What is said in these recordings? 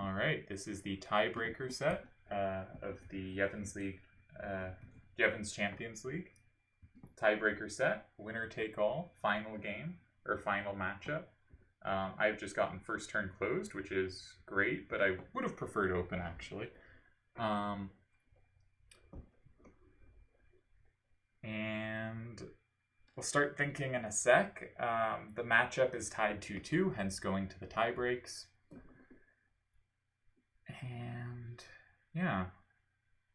All right, this is the tiebreaker set of the Yevons League, Yevons Champions League. Tiebreaker set, winner take all, final game, or final matchup. I've just gotten first turn closed, which is great, but I would have preferred open, actually. And we'll start thinking in a sec. The matchup is tied 2-2, hence going to the tie breaks. And yeah,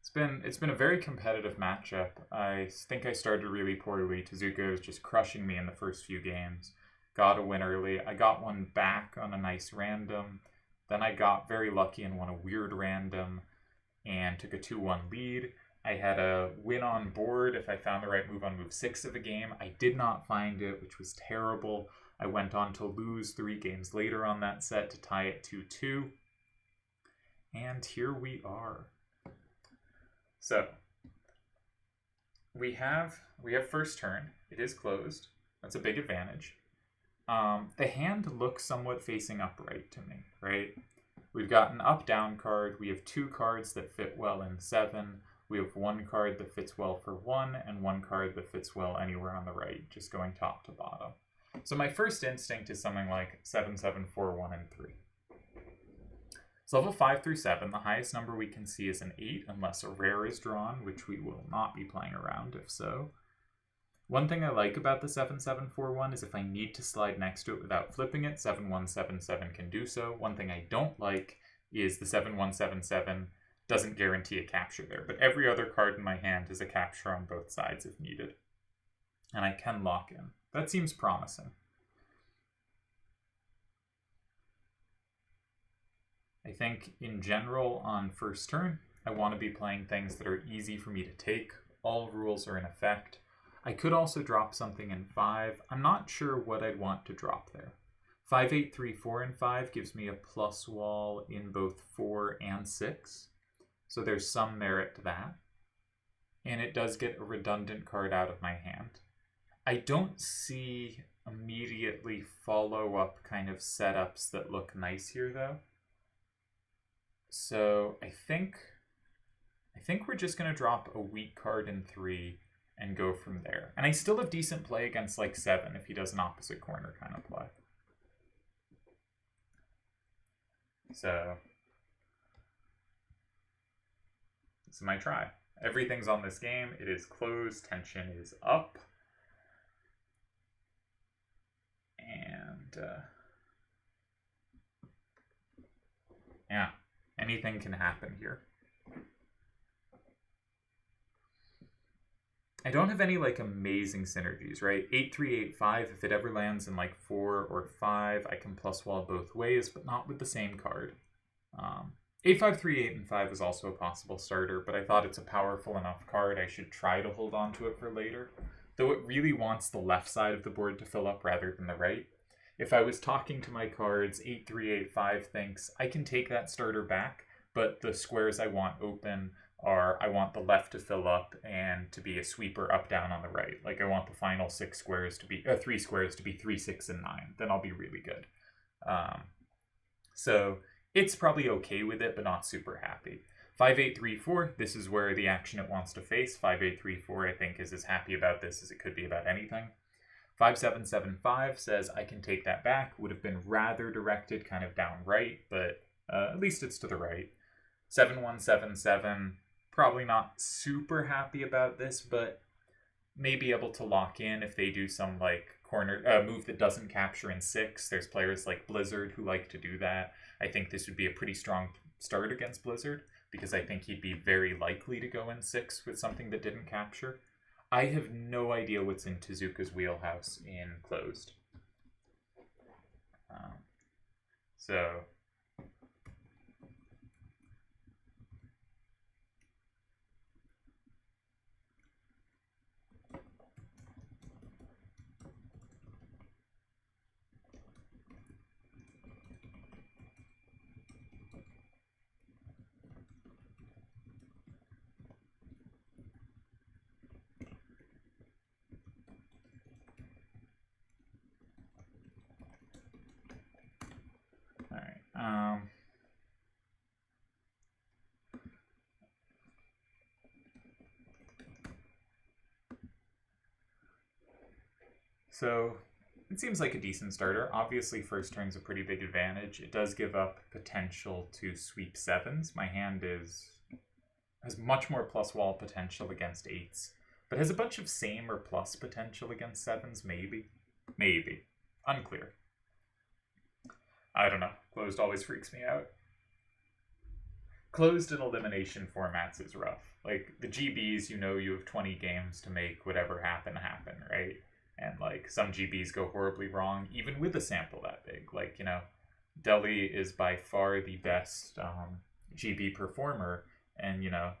it's been a very competitive matchup. I think I started really poorly. Tezuka was just crushing me in the first few games. Got a win early. I got one back on a nice random. Then I got very lucky and won a weird random and took a 2-1 lead. I had a win on board if I found the right move on move 6 of the game. I did not find it, which was terrible. I went on to lose 3 games later on that set to tie it 2-2. And here we are. So we have first turn. It is closed. That's a big advantage. The hand looks somewhat facing upright to me, right? We've got an up-down card. We have 2 cards that fit well in 7. We have 1 card that fits well for 1, and 1 card that fits well anywhere on the right, just going top to bottom. So my first instinct is something like 7, 7, 4, 1, and 3. So level 5 through 7, the highest number we can see is an 8, unless a rare is drawn, which we will not be playing around if so. One thing I like about the 7741 is if I need to slide next to it without flipping it, 7177 can do so. One thing I don't like is the 7177 doesn't guarantee a capture there, but every other card in my hand is a capture on both sides if needed. And I can lock in. That seems promising. I think in general on first turn, I want to be playing things that are easy for me to take. All rules are in effect. I could also drop something in 5. I'm not sure what I'd want to drop there. 5, 8, 3, 4, and 5 gives me a plus wall in both 4 and 6. So there's some merit to that. And it does get a redundant card out of my hand. I don't see immediately follow-up kind of setups that look nice here, though. So I think we're just going to drop a weak card in 3 and go from there. And I still have decent play against like 7 if he does an opposite corner kind of play. So this is my try. Everything's on this game. It is closed. Tension is up. And yeah, anything can happen here. I don't have any like amazing synergies, right? 8, 3, 8, 5, if it ever lands in like 4 or 5, I can plus wall both ways, but not with the same card. 8, 5, 3, 8, and 5 is also a possible starter, but I thought it's a powerful enough card I should try to hold on to it for later. Though it really wants the left side of the board to fill up rather than the right. If I was talking to my cards, 8, 3, 8, 5 thinks I can take that starter back, but the squares I want open are I want the left to fill up and to be a sweeper up down on the right. Like I want the final 3 squares to be 3, 6, and 9. Then I'll be really good. So it's probably okay with it, but not super happy. 5, 8, 3, 4. This is where the action it wants to face. 5, 8, 3, 4. I think is as happy about this as it could be about anything. 5, 7, 7, 5 says I can take that back. Would have been rather directed kind of down right, but at least it's to the right. 7, 1, 7, 7. Probably not super happy about this, but may be able to lock in if they do some like corner move that doesn't capture in 6. There's players like Blizzard who like to do that. I think this would be a pretty strong start against Blizzard because I think he'd be very likely to go in 6 with something that didn't capture. I have no idea what's in Tezuka's wheelhouse in closed. So So it seems like a decent starter. Obviously, first turn's a pretty big advantage. It does give up potential to sweep sevens. My hand has much more plus wall potential against eights, but has a bunch of same or plus potential against sevens, maybe. Maybe. Unclear. I don't know. Closed always freaks me out. Closed in elimination formats is rough. Like, the GBs, you know you have 20 games to make whatever happen, right? And, like, some GBs go horribly wrong, even with a sample that big. Like, you know, Deli is by far the best GB performer, and, you know,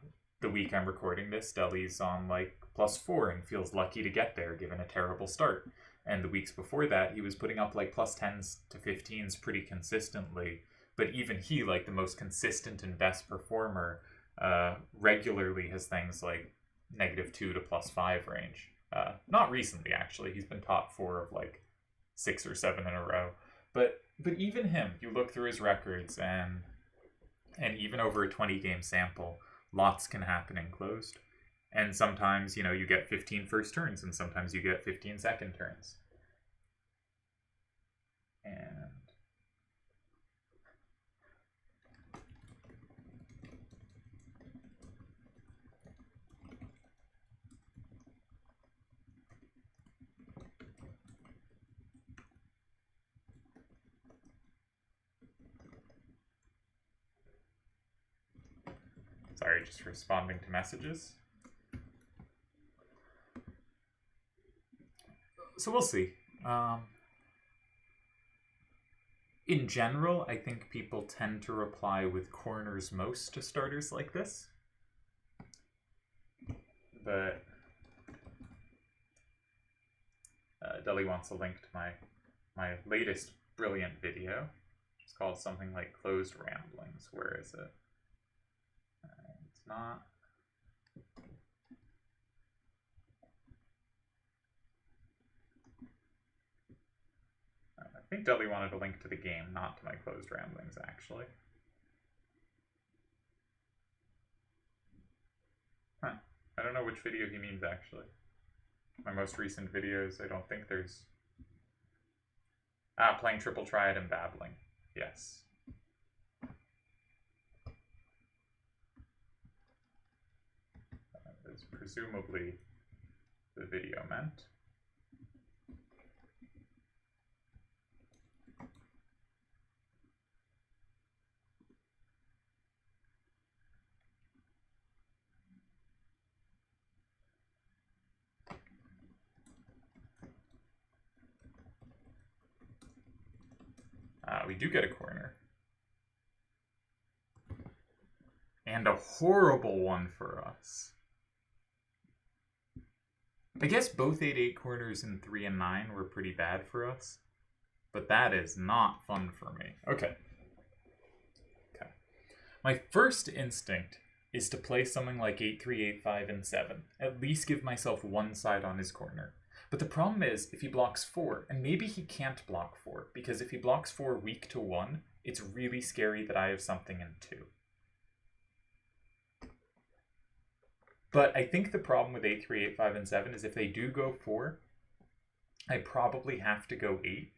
the week I'm recording this, Deli's on, like, +4 and feels lucky to get there, given a terrible start. And the weeks before that, he was putting up, like, +10s to 15s pretty consistently. But even he, like the most consistent and best performer, regularly has things like -2 to +5 range. Not recently, actually. He's been top 4 of like 6 or 7 in a row. But even him, you look through his records, and even over a 20-game sample, lots can happen in closed. And sometimes, you know, you get 15 first turns, and sometimes you get 15 second turns. And sorry, just responding to messages. So we'll see. In general, I think people tend to reply with corners most to starters like this. But Deli wants a link to my latest brilliant video. It's called something like Closed Ramblings. Where is it? It's not. I think Deli wanted a link to the game, not to my Closed Ramblings, actually. Huh. I don't know which video he means, actually. My most recent videos, I don't think there's... playing Triple Triad and babbling. Yes. That is presumably the video meant. We do get a corner. And a horrible one for us. I guess both 8-8 corners in 3 and 9 were pretty bad for us. But that is not fun for me. Okay. My first instinct is to play something like 8-3, 8-5, and 7. At least give myself one side on his corner. But the problem is, if he blocks 4, and maybe he can't block 4, because if he blocks 4 weak to 1, it's really scary that I have something in 2. But I think the problem with 8-3, 8-5, and 7 is if they do go 4, I probably have to go 8.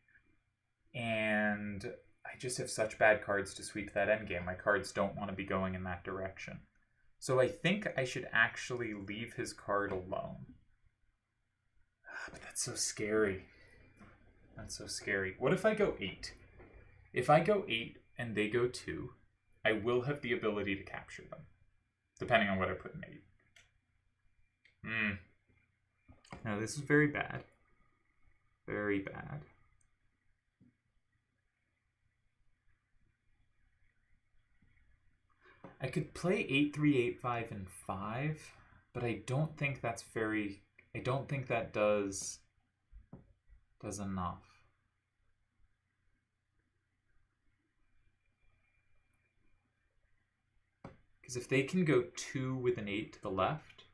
And I just have such bad cards to sweep that endgame. My cards don't want to be going in that direction. So I think I should actually leave his card alone. But that's so scary. That's so scary. What if I go 8? If I go 8 and they go 2, I will have the ability to capture them. Depending on what I put in 8. No, this is very bad. Very bad. I could play 8-3, 8-5, and 5, but I don't think that's very... I don't think that does enough. Because if they can go 2 with an 8 to the left,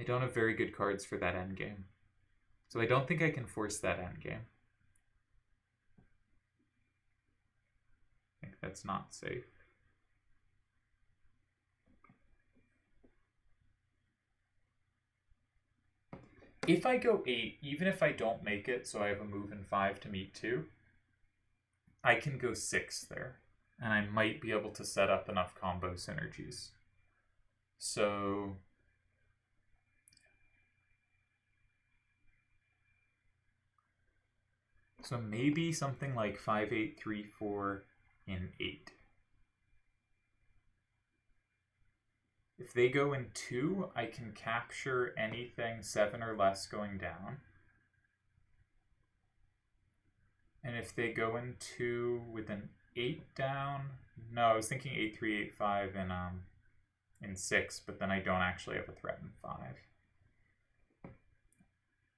I don't have very good cards for that endgame. So I don't think I can force that endgame. I think that's not safe. If I go 8, even if I don't make it, so I have a move in 5 to meet 2, I can go 6 there. And I might be able to set up enough combo synergies. So maybe something like 5, 8, 3, 4, and 8. If they go in 2, I can capture anything 7 or less going down. And if they go in 2 with an 8 down, no, I was thinking 8, 3, 8, 5 in 6, but then I don't actually have a threat in 5.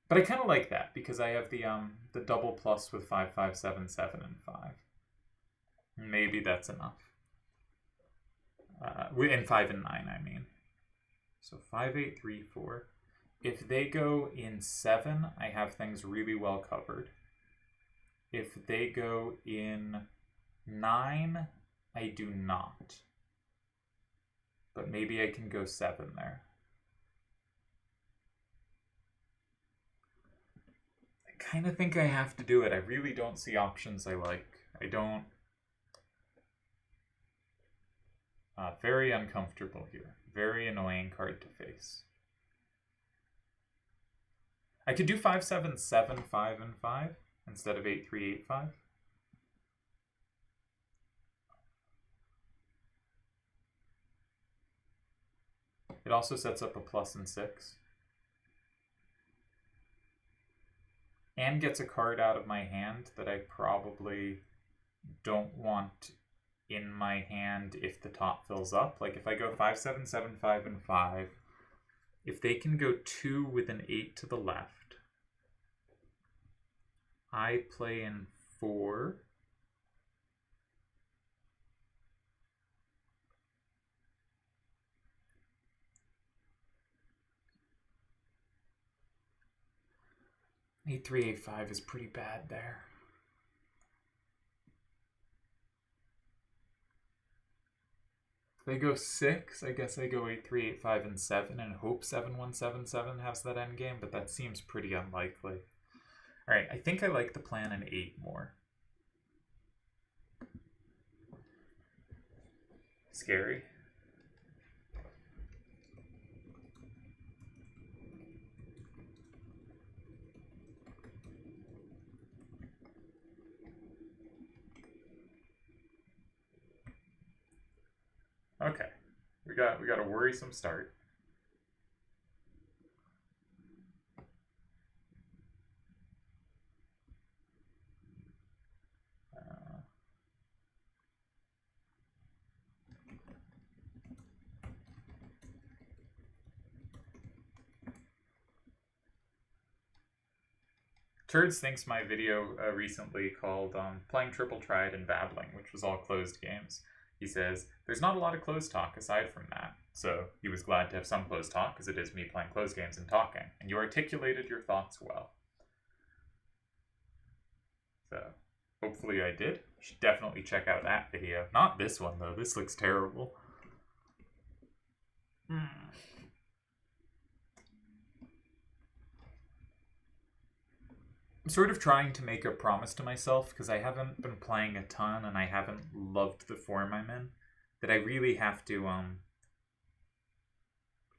But I kind of like that because I have the double plus with 5, 5, 7, 7, and 5. Maybe that's enough. In 5 and 9, I mean. So 5, 8, 3, 4. If they go in 7, I have things really well covered. If they go in 9, I do not. But maybe I can go 7 there. I kind of think I have to do it. I really don't see options I like. I don't. Very uncomfortable here. Very annoying card to face. I could do 5, 7, 7, 5, and 5 instead of 8, 3, 8, 5. It also sets up a plus in 6. And gets a card out of my hand that I probably don't want in my hand if the top fills up. Like if I go 5, 7, 7, 5, and 5, if they can go 2 with an 8 to the left, I play in 4. Eight, 3, 8, 5 is pretty bad there. If they go 6, I guess I go 8, 3, 8, 5, and 7 and hope 7, 1, 7, 7 has that endgame, but that seems pretty unlikely. Alright, I think I like the plan in 8 more. Scary. Okay, we got a worrisome start. Turds thinks my video recently called Playing Triple Triad and Babbling, which was all closed games. He says, there's not a lot of closed talk aside from that. So he was glad to have some closed talk, because it is me playing closed games and talking. And you articulated your thoughts well. So hopefully I did. You should definitely check out that video. Not this one, though. This looks terrible. I'm sort of trying to make a promise to myself, because I haven't been playing a ton and I haven't loved the form I'm in, that I really have to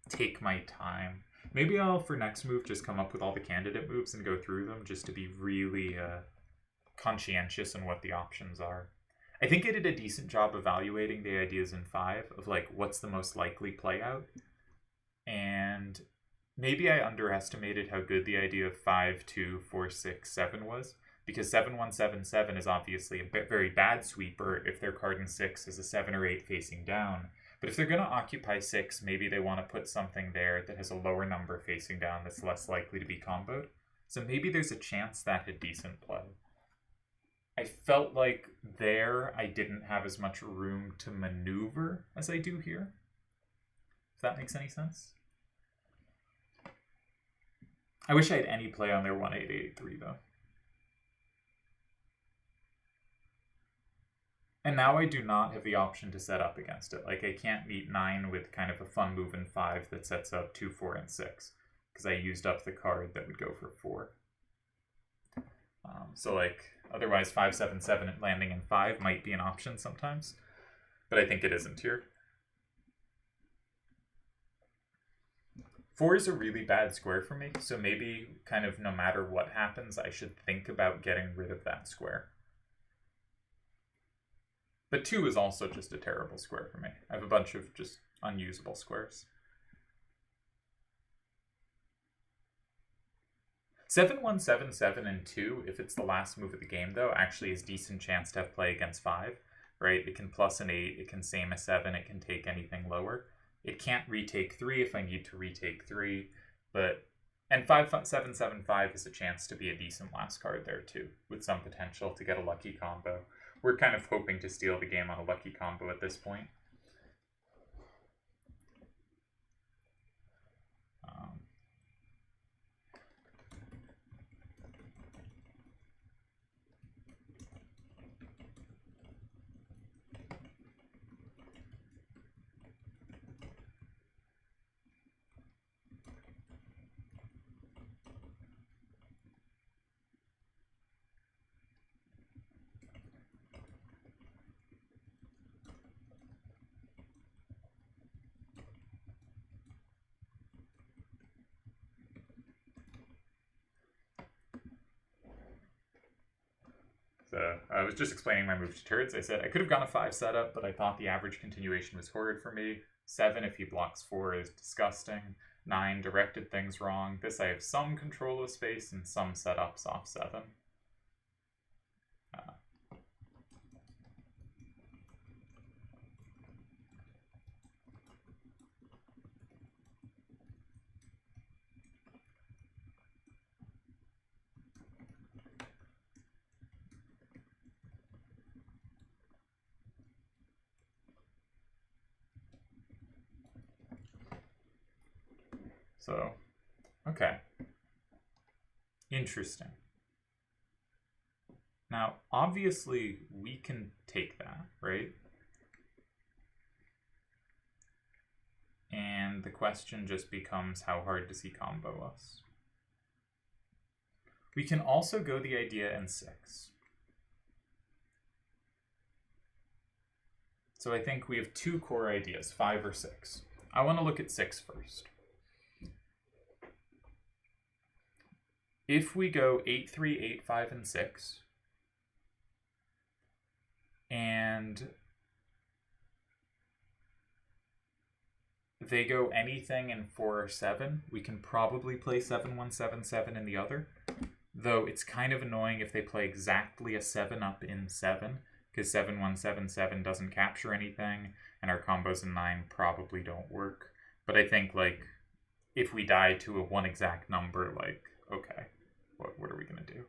take my time. Maybe I'll, for next move, just come up with all the candidate moves and go through them just to be really conscientious in what the options are. I think I did a decent job evaluating the ideas in 5 of like what's the most likely play out. And maybe I underestimated how good the idea of 5, 2, 4, 6, 7 was, because 7, 1, 7, 7 is obviously a very bad sweeper if their card in 6 is a 7 or 8 facing down. But if they're going to occupy 6, maybe they want to put something there that has a lower number facing down that's less likely to be comboed. So maybe there's a chance that had decent play. I felt like there I didn't have as much room to maneuver as I do here. If that makes any sense. I wish I had any play on their 1-8-8-3 though. And now I do not have the option to set up against it. Like I can't meet 9 with kind of a fun move in 5 that sets up 2, 4, and 6. because I used up the card that would go for 4. So like otherwise 5, 7, 7 and landing in 5 might be an option sometimes, but I think it isn't here. 4 is a really bad square for me, so maybe kind of no matter what happens, I should think about getting rid of that square. But 2 is also just a terrible square for me. I have a bunch of just unusable squares. 7, 1, 7, 7, and 2, if it's the last move of the game, though, actually is decent chance to have play against 5, right? It can plus an 8, it can same a 7, it can take anything lower. It can't retake 3 if I need to retake 3, but... And 5, 7, 7, 5 is a chance to be a decent last card there, too, with some potential to get a lucky combo. We're kind of hoping to steal the game on a lucky combo at this point. So I was just explaining my move to turds. I said I could have gone a 5 setup, but I thought the average continuation was horrid for me. 7, if he blocks 4, is disgusting. 9 directed things wrong. This I have some control of space and some setups off 7. So, okay. Interesting. Now, obviously, we can take that, right? And the question just becomes, how hard does he combo us? We can also go the idea in 6. So I think we have 2 core ideas, 5 or 6. I want to look at 6 first. If we go 8, 3, 8, 5, and 6, and they go anything in 4 or 7, we can probably play 7, 1, 7, 7 in the other. Though it's kind of annoying if they play exactly a 7 up in 7, because 7, 1, 7, 7 doesn't capture anything, and our combos in 9 probably don't work. But I think, like, if we die to a 1 exact number, like, okay, what are we going to do?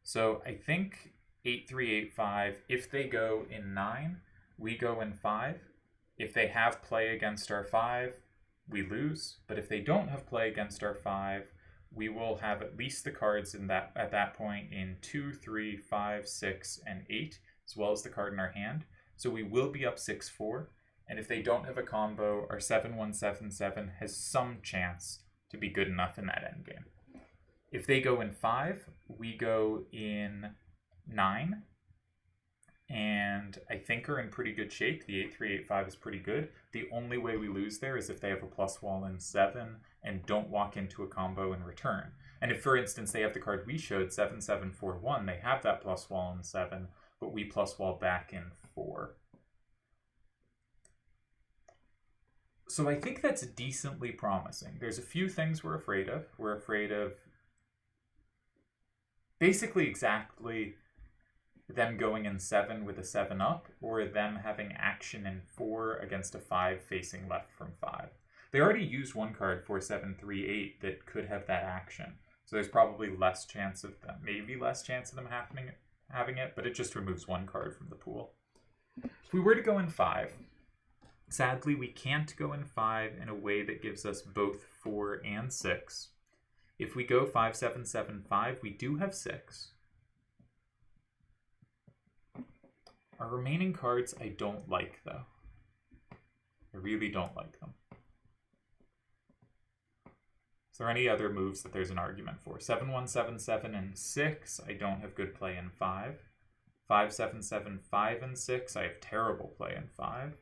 So I think 8, 3, 8, 5, if they go in 9, we go in 5. If they have play against our 5, we lose. But if they don't have play against our 5, we will have at least the cards in that at that point in 2, 3, 5, 6, and 8, as well as the card in our hand. So we will be up 6, 4. And if they don't have a combo, our 7, 1, 7, 7 has some chance to be good enough in that endgame. If they go in 5, we go in 9. And I think are in pretty good shape. The 8, 3, 8, 5 is pretty good. The only way we lose there is if they have a plus wall in 7 and don't walk into a combo in return. And if, for instance, they have the card we showed, 7, 7, 4, 1, they have that plus wall in 7, but we plus wall back in 4. So I think that's decently promising. There's a few things we're afraid of. We're afraid of basically exactly them going in 7 with a 7 up, or them having action in 4 against a 5 facing left from 5. They already used one card, 4, 7, 3, 8, that could have that action. So there's probably less chance of them, maybe less chance of them having it, but it just removes one card from the pool. If we were to go in 5, sadly, we can't go in 5 in a way that gives us both 4 and 6. If we go 5, 7, 7, 5, we do have 6. Our remaining cards I don't like, though. I really don't like them. Is there any other moves that there's an argument for? 7-1, 7-7, and 6. I don't have good play in 5. 5-7-7, 5 and 6. I have terrible play in 5.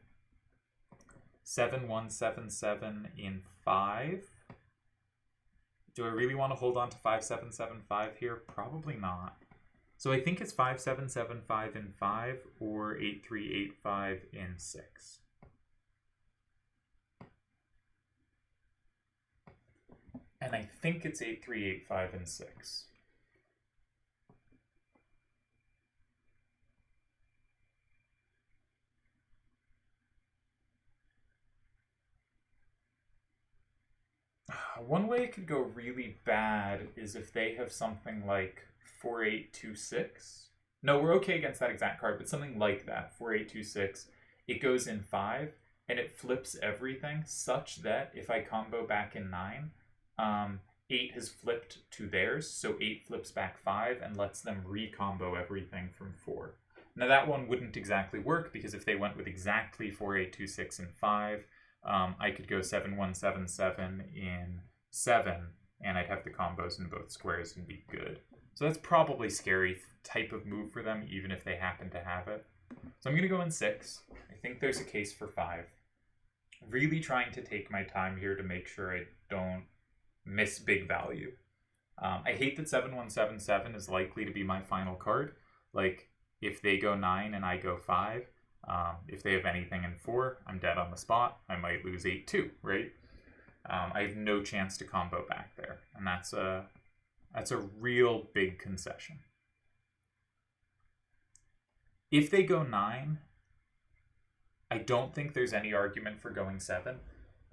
7-1, 7-7 in 5. Do I really want to hold on to 5-7-7, 5 here? Probably not. So I think it's 5-7-7, 5 in 5 or 8-3, 8-5 in 6. And I think it's 8-3, 8-5 and 6. One way it could go really bad is if they have something like 4-8-2-6. No, we're okay against that exact card, but something like that, 4-8-2-6. It goes in 5, and it flips everything such that if I combo back in 9, 8 has flipped to theirs, so 8 flips back 5 and lets them recombo everything from 4. Now that one wouldn't exactly work, because if they went with exactly 4-8-2-6 and 5, I could go 7-1, 7-7 in 7, and I'd have the combos in both squares and be good. So that's probably scary type of move for them, even if they happen to have it. So I'm going to go in 6. I think there's a case for 5. Really trying to take my time here to make sure I don't miss big value. I hate that 7-1, 7-7 is likely to be my final card. Like, if they go 9 and I go 5, if they have anything in 4, I'm dead on the spot. I might lose 8-2, right? I have no chance to combo back there, and that's a real big concession. If they go 9, I don't think there's any argument for going 7.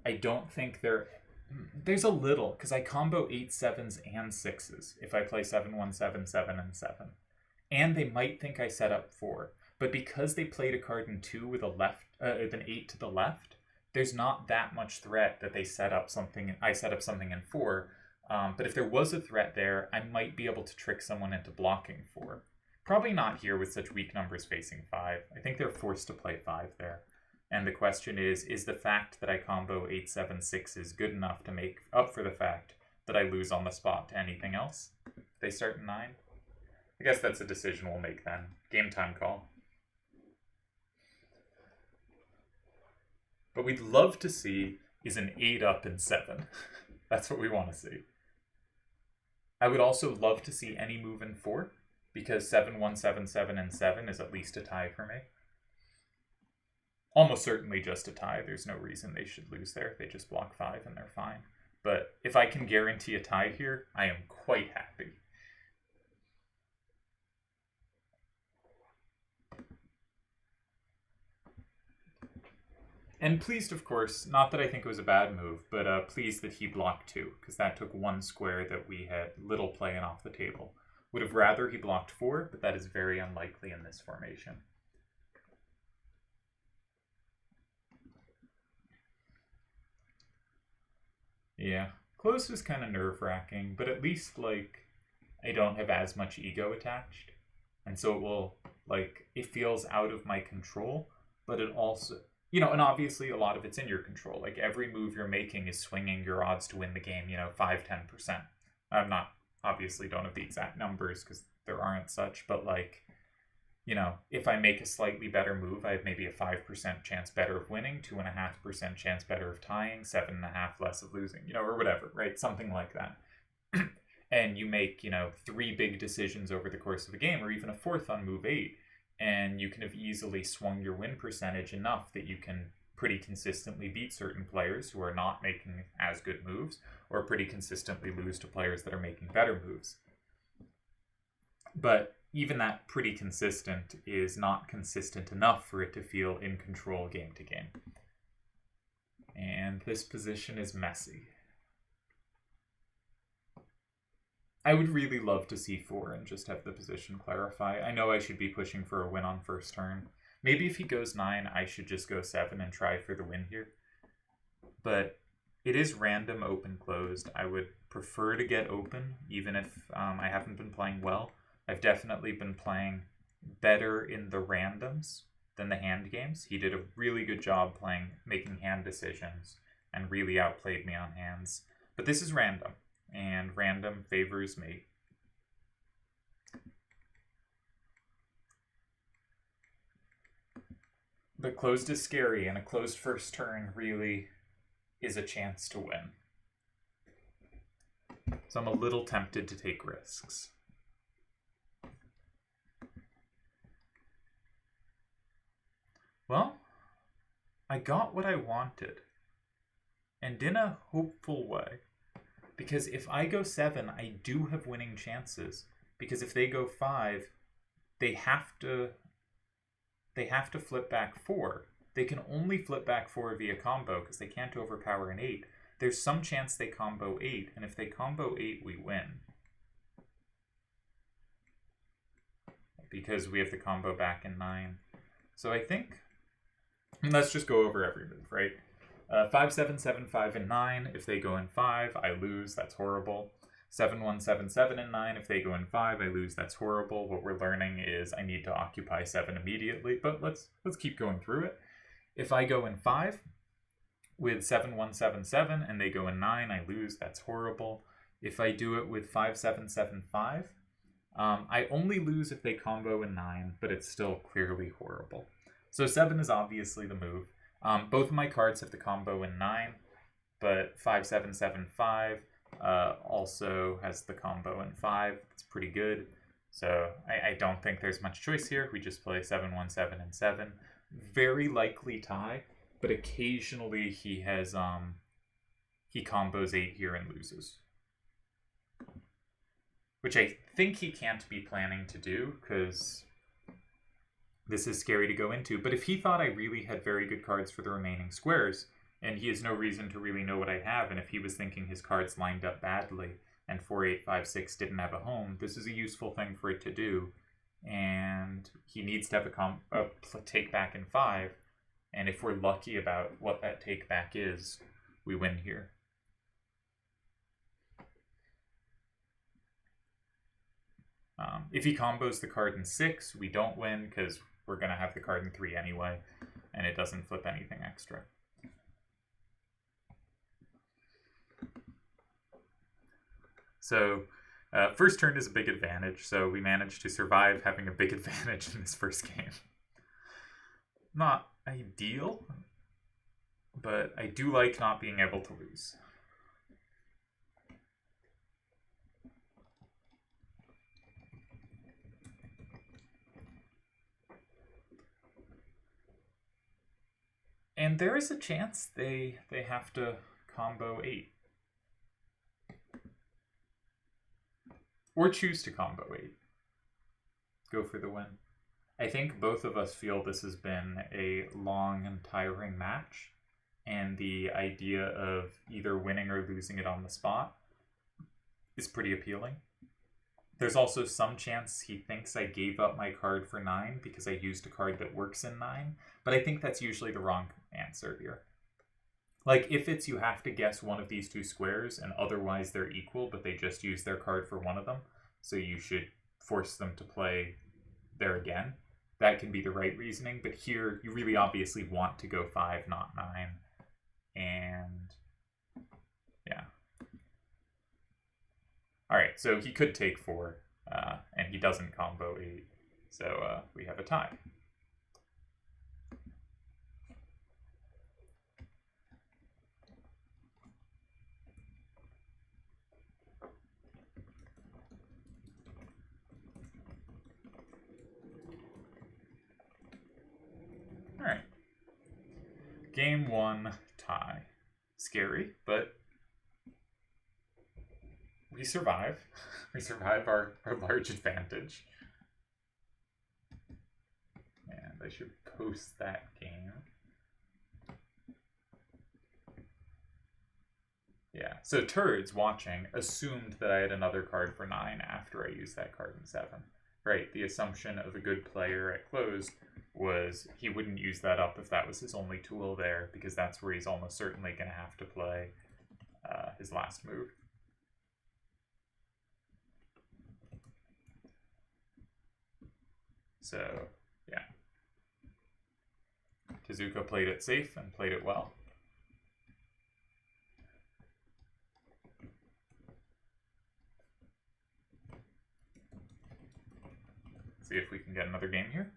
I don't think there's a little, because I combo 8-7s and 6s if I play 7-1, 7-7, and 7. And they might think I set up 4. But because they played a card in 2 with an 8 to the left, there's not that much threat that they set up something. I set up something in 4. But if there was a threat there, I might be able to trick someone into blocking 4. Probably not here with such weak numbers facing 5. I think they're forced to play 5 there. And the question is the fact that I combo 8-7-6 is good enough to make up for the fact that I lose on the spot to anything else? They start in 9? I guess that's a decision we'll make then. Game time call. What we'd love to see is an 8 up in 7. That's what we want to see. I would also love to see any move in 4, because 7-1, 7-7, and 7 is at least a tie for me. Almost certainly just a tie. There's no reason they should lose there. They just block 5 and they're fine. But if I can guarantee a tie here, I am quite happy. And pleased, of course, not that I think it was a bad move, but pleased that he blocked 2, because that took 1 square that we had little playing off the table. Would have rather he blocked 4, but that is very unlikely in this formation. Yeah, close is kind of nerve-wracking, but at least, like, I don't have as much ego attached. And so it will, like, it feels out of my control, but it also... You know, and obviously a lot of it's in your control. Like, every move you're making is swinging your odds to win the game, 5-10%. I'm not, obviously don't have the exact numbers because there aren't such, but like, if I make a slightly better move, I have maybe a 5% chance better of winning, 2.5% chance better of tying, 7.5 less of losing, or whatever, right? Something like that. And you make, 3 big decisions over the course of a game, or even a 4th on move 8. And you can have easily swung your win percentage enough that you can pretty consistently beat certain players who are not making as good moves, or pretty consistently lose to players that are making better moves. But even that pretty consistent is not consistent enough for it to feel in control game to game. And this position is messy. I would really love to see 4 and just have the position clarify. I know I should be pushing for a win on first turn. Maybe if he goes 9, I should just go 7 and try for the win here. But it is random open-closed. I would prefer to get open, even if I haven't been playing well. I've definitely been playing better in the randoms than the hand games. He did a really good job making hand decisions, and really outplayed me on hands. But this is random, and random favors me. But closed is scary, and a closed first turn really is a chance to win. So I'm a little tempted to take risks. Well, I got what I wanted, and in a hopeful way. Because if I go 7, I do have winning chances. Because if they go 5, they have to flip back 4. They can only flip back 4 via combo because they can't overpower an 8. There's some chance they combo 8, and if they combo 8, we win. Because we have the combo back in 9. So I think, let's just go over every move, right? 5, 7, 7, 5, and 9. If they go in 5, I lose. That's horrible. 7, 1, 7, 7, and 9. If they go in 5, I lose. That's horrible. What we're learning is I need to occupy 7 immediately, but let's keep going through it. If I go in 5 with 7, 1, 7, 7, and they go in 9, I lose. That's horrible. If I do it with 5, 7, 7, 5, I only lose if they combo in 9, but it's still clearly horrible. So 7 is obviously the move. Both of my cards have the combo in 9, but 5, 7, 7, 5 also has the combo in 5. It's pretty good. So I don't think there's much choice here. We just play 7, 1, 7, and 7. Very likely tie, but occasionally he has he combos 8 here and loses. Which I think he can't be planning to do, because this is scary to go into. But if he thought I really had very good cards for the remaining squares, and he has no reason to really know what I have, and if he was thinking his cards lined up badly, and 4, 8, 5, 6 didn't have a home, this is a useful thing for it to do. And he needs to have a take back in 5, and if we're lucky about what that take back is, we win here. If he combos the card in 6, we don't win, because we're going to have the card in 3 anyway, and it doesn't flip anything extra. So, first turn is a big advantage, so we managed to survive having a big advantage in this first game. Not ideal, but I do like not being able to lose. And there is a chance they have to combo 8. Or choose to combo 8. Go for the win. I think both of us feel this has been a long and tiring match, and the idea of either winning or losing it on the spot is pretty appealing. There's also some chance he thinks I gave up my card for 9 because I used a card that works in 9, but I think that's usually the wrong answer here. Like, if it's you have to guess one of these 2 squares and otherwise they're equal, but they just use their card for one of them, so you should force them to play there again, that can be the right reasoning. But here, you really obviously want to go 5, not 9. And yeah. Alright, so he could take 4, and he doesn't combo 8, so we have a tie. Alright. Game 1, tie. Scary, but we survive. We survive our large advantage. And I should post that game. Yeah, so Turds watching assumed that I had another card for 9 after I used that card in 7. Right, the assumption of a good player at closed was he wouldn't use that up if that was his only tool there, because that's where he's almost certainly going to have to play his last move. So, yeah. Tezuka played it safe and played it well. See if we can get another game here.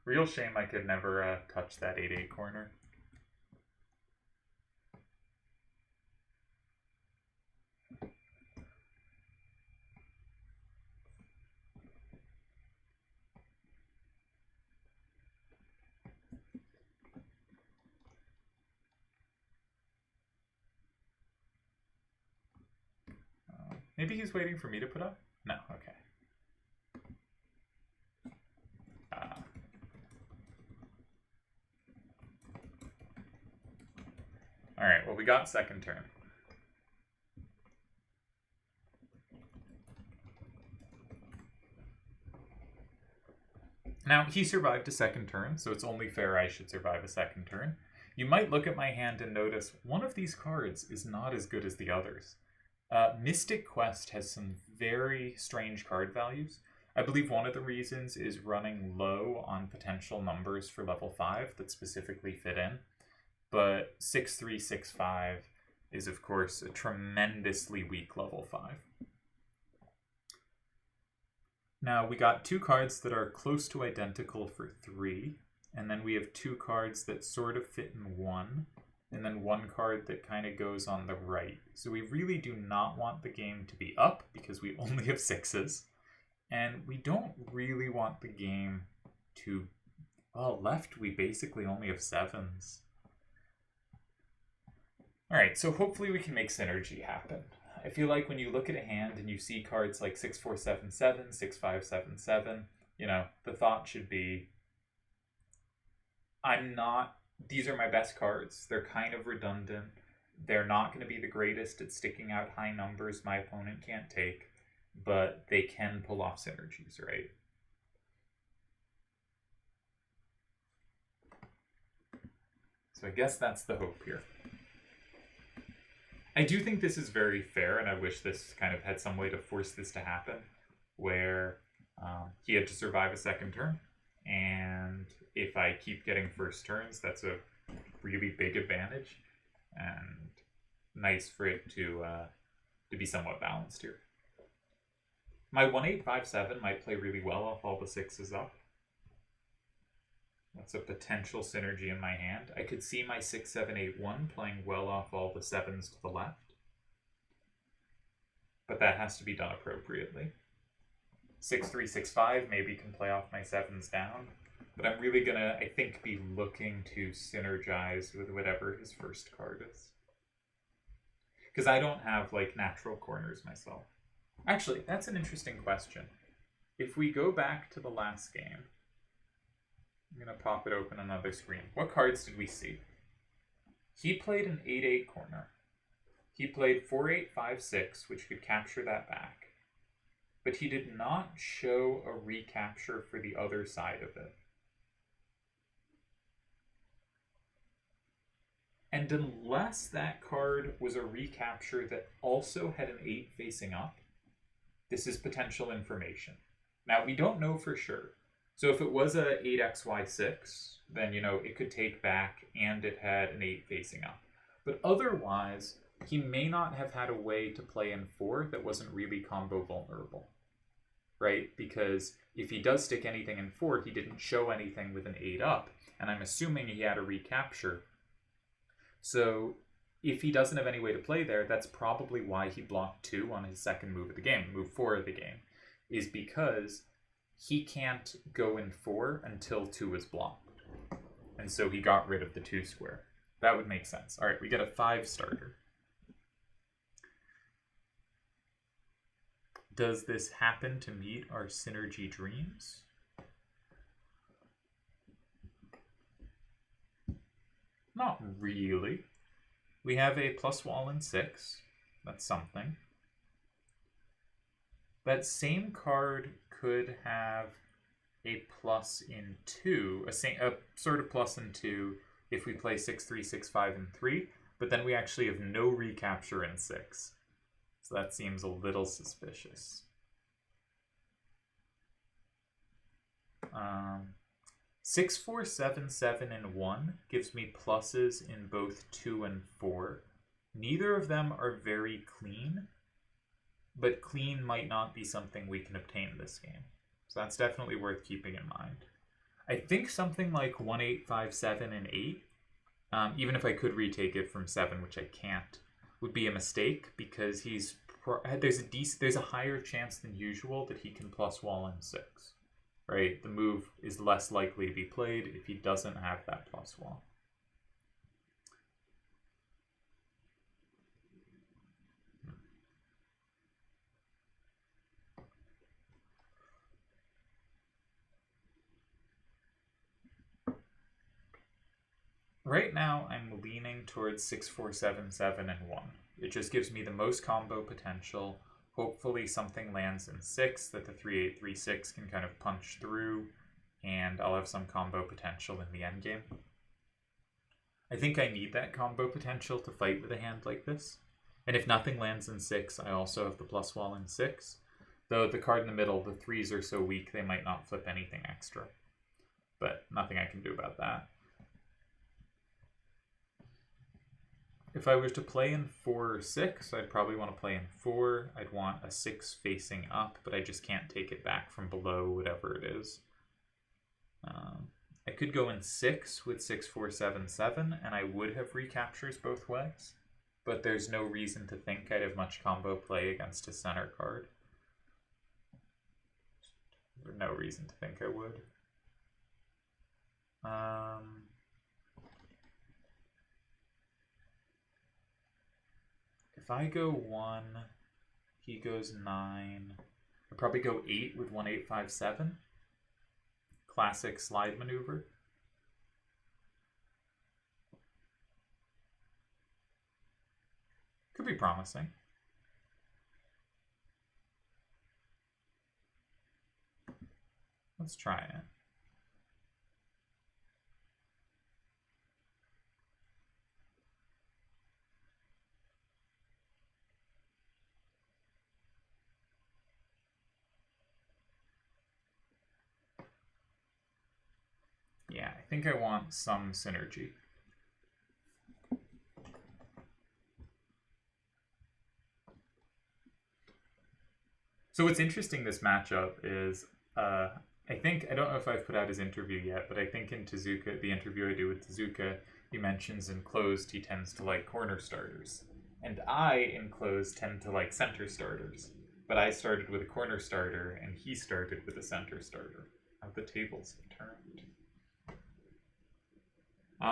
Real shame I could never touch that 8-8 corner. Maybe he's waiting for me to put up? No, okay. Alright, well, we got second turn. Now, he survived a second turn, so it's only fair I should survive a second turn. You might look at my hand and notice one of these cards is not as good as the others. Mystic Quest has some very strange card values. I believe one of the reasons is running low on potential numbers for level 5 that specifically fit in. But 6-3-6-5 is, of course, a tremendously weak level 5. Now, we got 2 cards that are close to identical for 3, and then we have 2 cards that sort of fit in 1, and then 1 card that kind of goes on the right. So we really do not want the game to be up, because we only have 6s, and we don't really want the game to... Well, left we basically only have 7s. Alright, so hopefully we can make synergy happen. I feel like when you look at a hand and you see cards like 6-4-7-7, 6-5-7-7, you know, the thought should be, these are my best cards. They're kind of redundant. They're not going to be the greatest at sticking out high numbers my opponent can't take, but they can pull off synergies, right? So I guess that's the hope here. I do think this is very fair, and I wish this kind of had some way to force this to happen, where he had to survive a second turn, and if I keep getting first turns, that's a really big advantage, and nice for it to be somewhat balanced here. My 1-8-5-7 might play really well off all the 6s up. That's a potential synergy in my hand. I could see my 6-7-8-1 playing well off all the 7s to the left. But that has to be done appropriately. 6-3-6-5 maybe can play off my 7s down. But I'm really going to, I think, be looking to synergize with whatever his first card is. Because I don't have, like, natural corners myself. Actually, that's an interesting question. If we go back to the last game, I'm going to pop it open on another screen. What cards did we see? He played an 8-8 corner. He played 4-8-5-6, which could capture that back. But he did not show a recapture for the other side of it. And unless that card was a recapture that also had an 8 facing up, this is potential information. Now, we don't know for sure. So if it was a 8xy6, then, you know, it could take back and it had an 8 facing up. But otherwise, he may not have had a way to play in 4 that wasn't really combo vulnerable, right? Because if he does stick anything in 4, he didn't show anything with an 8 up, and I'm assuming he had a recapture. So if he doesn't have any way to play there, that's probably why he blocked 2 on his second move of the game, move 4 of the game, is because he can't go in 4 until 2 is blocked. And so he got rid of the 2 square. That would make sense. All right, we get a 5 starter. Does this happen to meet our synergy dreams? Not really. We have a plus wall in 6. That's something. That same card could have a plus in 2, a sort of plus in 2 if we play 6-3, 6-5, and 3, but then we actually have no recapture in 6. So that seems a little suspicious. 6, 4, 7, 7, and 1 gives me pluses in both 2 and 4. Neither of them are very clean, but clean might not be something we can obtain this game. So that's definitely worth keeping in mind. I think something like 1, 8, 5, 7, and 8, even if I could retake it from 7, which I can't, would be a mistake because there's a higher chance than usual that he can plus wall in 6. Right? The move is less likely to be played if he doesn't have that plus wall. Right now, I'm leaning towards 6, 4, 7, 7, and 1. It just gives me the most combo potential. Hopefully something lands in 6 that the 3, 8, 3, 6 can kind of punch through, and I'll have some combo potential in the endgame. I think I need that combo potential to fight with a hand like this. And if nothing lands in 6, I also have the plus wall in 6. Though the card in the middle, the 3s are so weak they might not flip anything extra. But nothing I can do about that. If I was to play in 4 or 6, I'd probably want to play in 4. I'd want a 6 facing up, but I just can't take it back from below, whatever it is. I could go in 6 with 6, 4, 7, 7, and I would have recaptures both ways. But there's no reason to think I'd have much combo play against a center card. There's no reason to think I would. If I go 1, he goes 9. I'd probably go 8 with 1, 8, 5, 7. Classic slide maneuver. Could be promising. Let's try it. Yeah, I think I want some synergy. So what's interesting this matchup is, I don't know if I've put out his interview yet, but I think in Tezuka, the interview I do with Tezuka, he mentions in closed he tends to like corner starters. And I, in closed, tend to like center starters. But I started with a corner starter, and he started with a center starter. How the tables have turned.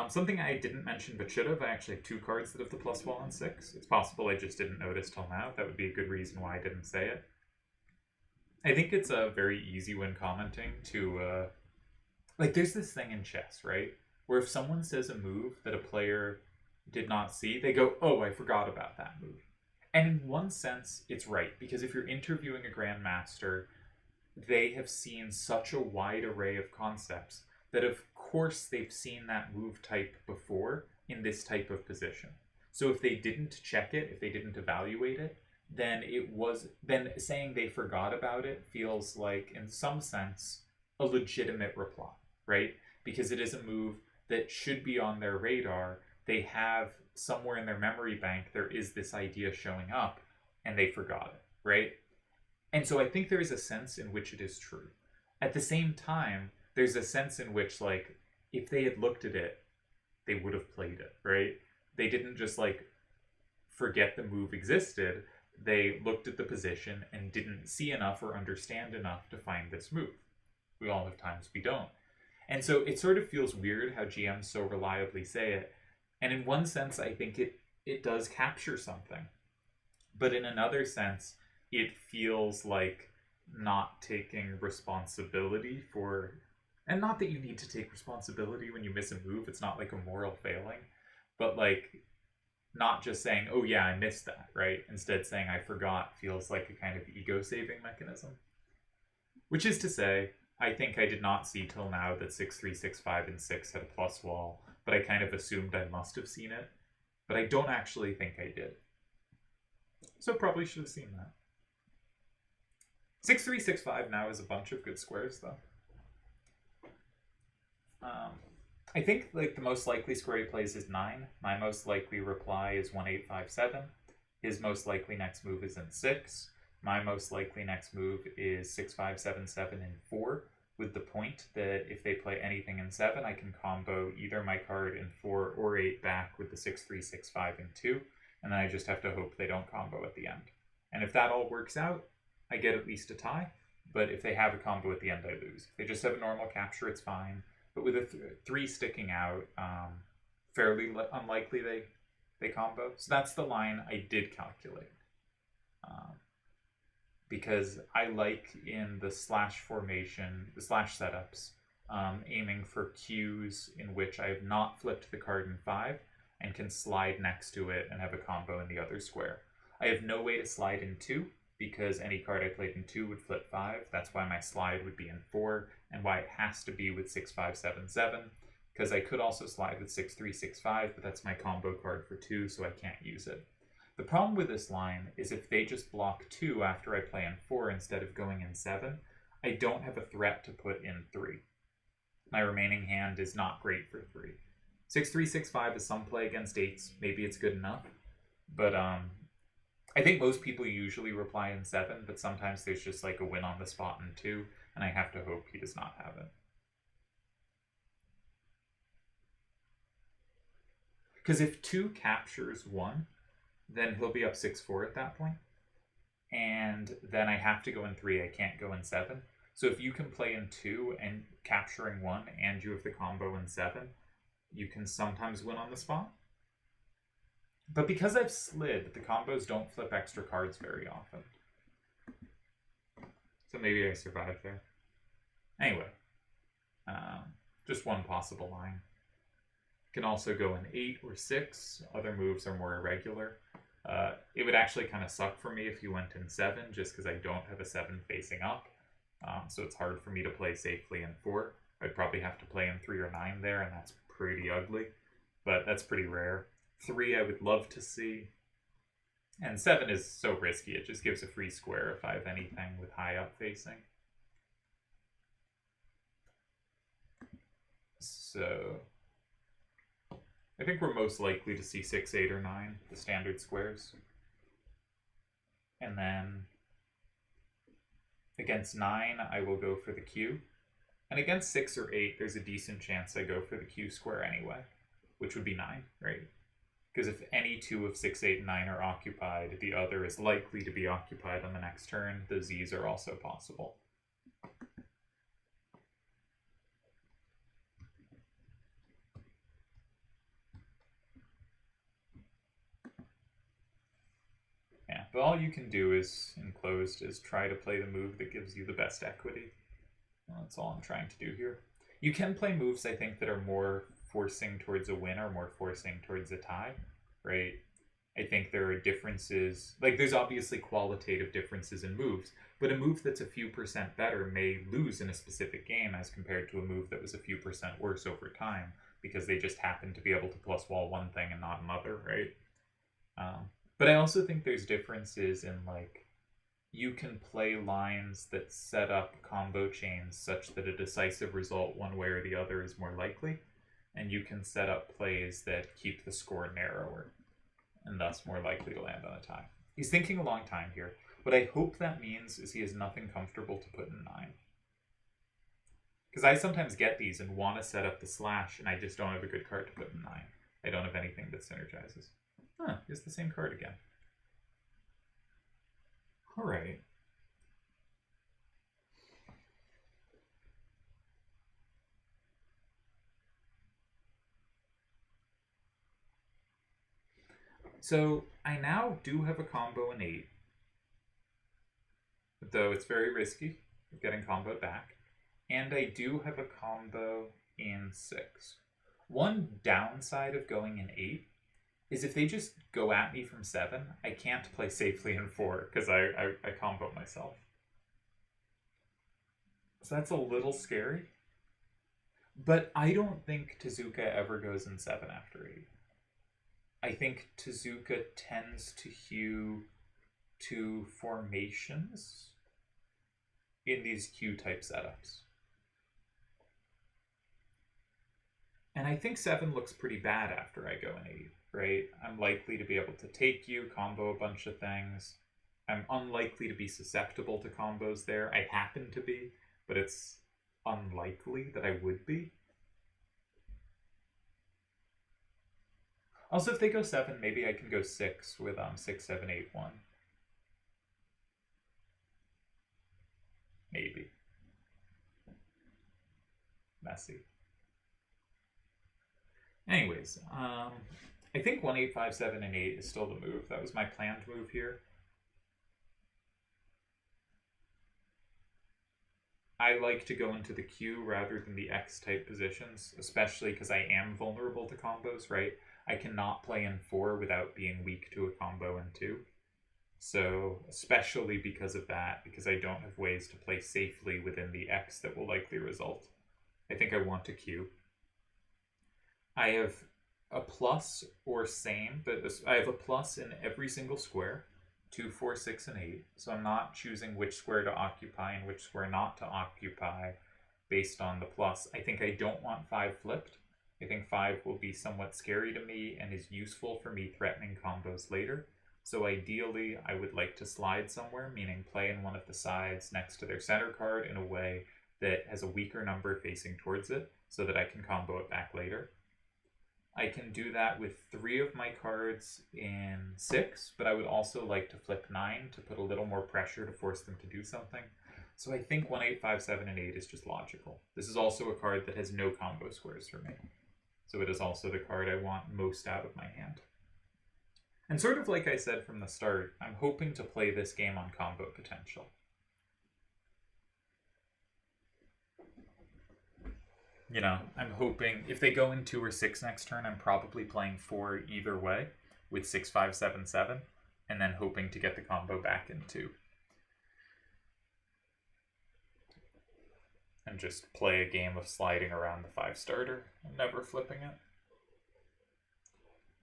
Something I didn't mention but should have, I actually have 2 cards that have the plus wall on 6. It's possible I just didn't notice till now. That would be a good reason why I didn't say it. I think it's very easy when commenting to, there's this thing in chess, right? Where if someone says a move that a player did not see, they go, oh, I forgot about that move. And in one sense, it's right, because if you're interviewing a grandmaster, they have seen such a wide array of concepts that of course they've seen that move type before in this type of position. So if they didn't check it, if they didn't evaluate it, then saying they forgot about it feels like, in some sense, a legitimate reply, right? Because it is a move that should be on their radar. They have somewhere in their memory bank, there is this idea showing up, and they forgot it, right? And so I think there is a sense in which it is true. At the same time, there's a sense in which, like, if they had looked at it, they would have played it, right? They didn't just, like, forget the move existed. They looked at the position and didn't see enough or understand enough to find this move. We all have times we don't. And so it sort of feels weird how GMs so reliably say it. And in one sense, I think it does capture something. But in another sense, it feels like not taking responsibility for... And not that you need to take responsibility when you miss a move. It's not like a moral failing. But like, not just saying, oh yeah, I missed that, right? Instead saying I forgot feels like a kind of ego-saving mechanism. Which is to say, I think I did not see till now that 6, 3, 6, 5, and 6 had a plus wall, but I kind of assumed I must have seen it. But I don't actually think I did. So probably should have seen that. 6-3-6-5 now is a bunch of good squares, though. I think like the most likely square he plays is 9. My most likely reply is 1-8-5-7. His most likely next move is in 6. My most likely next move is 6-5-7-7 in 4, with the point that if they play anything in 7, I can combo either my card in 4 or 8 back with the 6-3-6-5 in 2, and then I just have to hope they don't combo at the end. And if that all works out, I get at least a tie, but if they have a combo at the end, I lose. If they just have a normal capture, it's fine. But with a 3 sticking out, fairly unlikely they combo. So that's the line I did calculate. Because I like in the slash formation, the slash setups, aiming for cues in which I have not flipped the card in 5 and can slide next to it and have a combo in the other square. I have no way to slide in 2, because any card I played in 2 would flip 5. That's why my slide would be in 4, and why it has to be with 6-5-7-7, because I could also slide with 6-3-6-5, but that's my combo card for 2, so I can't use it. The problem with this line is if they just block 2 after I play in 4 instead of going in 7, I don't have a threat to put in 3. My remaining hand is not great for 3. 6-3-6-5 is some play against 8s. Maybe it's good enough, but I think most people usually reply in 7, but sometimes there's just like a win on the spot in 2, and I have to hope he does not have it. Because if 2 captures 1, then he'll be up 6-4 at that point. And then I have to go in 3, I can't go in 7. So if you can play in 2 and capturing 1, and you have the combo in 7, you can sometimes win on the spot. But because I've slid, the combos don't flip extra cards very often. So maybe I survived there. Anyway, just one possible line. Can also go in 8 or 6. Other moves are more irregular. It would actually kind of suck for me if you went in 7, just because I don't have a 7 facing up. So it's hard for me to play safely in 4. I'd probably have to play in 3 or 9 there, and that's pretty ugly. But that's pretty rare. 3 I would love to see. And 7 is so risky, it just gives a free square if I have anything with high up facing. So I think we're most likely to see 6, 8, or 9, the standard squares. And then against 9, I will go for the Q. And against 6 or 8, there's a decent chance I go for the Q square anyway, which would be 9, right? Because if any 2 of 6, 8, and 9 are occupied, the other is likely to be occupied on the next turn. The Z's are also possible. Yeah, but all you can do is, in closed, is try to play the move that gives you the best equity. Well, that's all I'm trying to do here. You can play moves, I think, that are more forcing towards a win or more forcing towards a tie, right? I think there are differences, like there's obviously qualitative differences in moves, but a move that's a few percent better may lose in a specific game as compared to a move that was a few percent worse over time, because they just happen to be able to plus wall one thing and not another, right? But I also think there's differences in, like, you can play lines that set up combo chains such that a decisive result one way or the other is more likely, and you can set up plays that keep the score narrower and thus more likely to land on a tie. He's thinking a long time here. What I hope that means is he has nothing comfortable to put in 9. Because I sometimes get these and want to set up the slash, and I just don't have a good card to put in 9. I don't have anything that synergizes. Huh, it's the same card again. Alright. So I now do have a combo in 8, though it's very risky of getting comboed back. And I do have a combo in 6. One downside of going in 8 is if they just go at me from 7, I can't play safely in 4 because I combo myself. So that's a little scary. But I don't think Tezuka ever goes in 7 after 8. I think Tezuka tends to hew to formations in these Q-type setups. And I think 7 looks pretty bad after I go in 8, right? I'm likely to be able to take you, combo a bunch of things. I'm unlikely to be susceptible to combos there. I happen to be, but it's unlikely that I would be. Also, if they go 7, maybe I can go 6 with 6, 7, 8, 1. Maybe. Messy. Anyways, I think 1, 8, 5, 7, and 8 is still the move. That was my planned move here. I like to go into the Q rather than the X-type positions, especially because I am vulnerable to combos, right? I cannot play in 4 without being weak to a combo in 2. So, especially because of that, because I don't have ways to play safely within the X that will likely result, I think I want to Q. I have a plus or same, but I have a plus in every single square, 2, 4, 6, and 8. So I'm not choosing which square to occupy and which square not to occupy based on the plus. I think I don't want 5 flipped. I think 5 will be somewhat scary to me and is useful for me threatening combos later. So ideally, I would like to slide somewhere, meaning play in one of the sides next to their center card in a way that has a weaker number facing towards it so that I can combo it back later. I can do that with 3 of my cards in 6, but I would also like to flip 9 to put a little more pressure to force them to do something. So I think 1, 8, 5, 7, and 8 is just logical. This is also a card that has no combo squares for me. So it is also the card I want most out of my hand. And sort of like I said from the start, I'm hoping to play this game on combo potential. You know, I'm hoping if they go in 2 or 6 next turn, I'm probably playing 4 either way with 6, 5, 7, 7, and then hoping to get the combo back in 2. And just play a game of sliding around the 5 starter and never flipping it.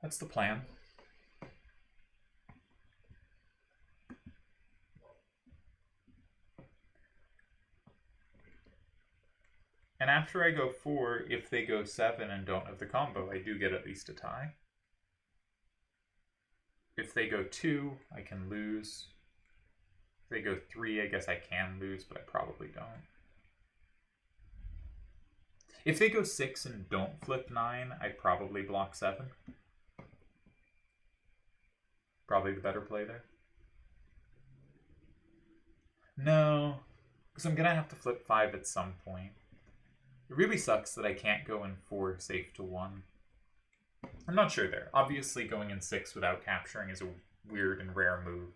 That's the plan. And after I go 4, if they go 7 and don't have the combo, I do get at least a tie. If they go 2, I can lose. If they go 3, I guess I can lose, but I probably don't. If they go 6 and don't flip 9, I probably block 7. Probably the better play there. No, because I'm going to have to flip 5 at some point. It really sucks that I can't go in 4 safe to 1. I'm not sure there. Obviously going in 6 without capturing is a weird and rare move,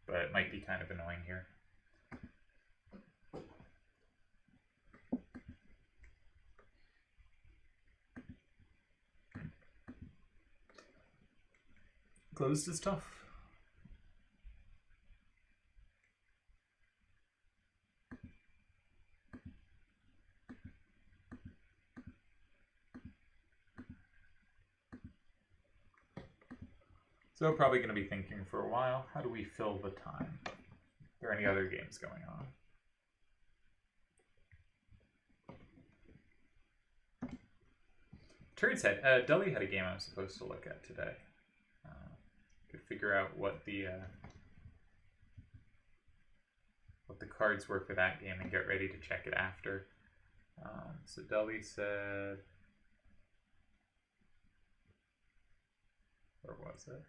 but it might be kind of annoying here. Closed is tough. So probably going to be thinking for a while, how do we fill the time? Are there any other games going on? Turds Head. Deli had a game I'm supposed to look at today. Could figure out what the cards were for that game and get ready to check it after. So Deli said, where was it?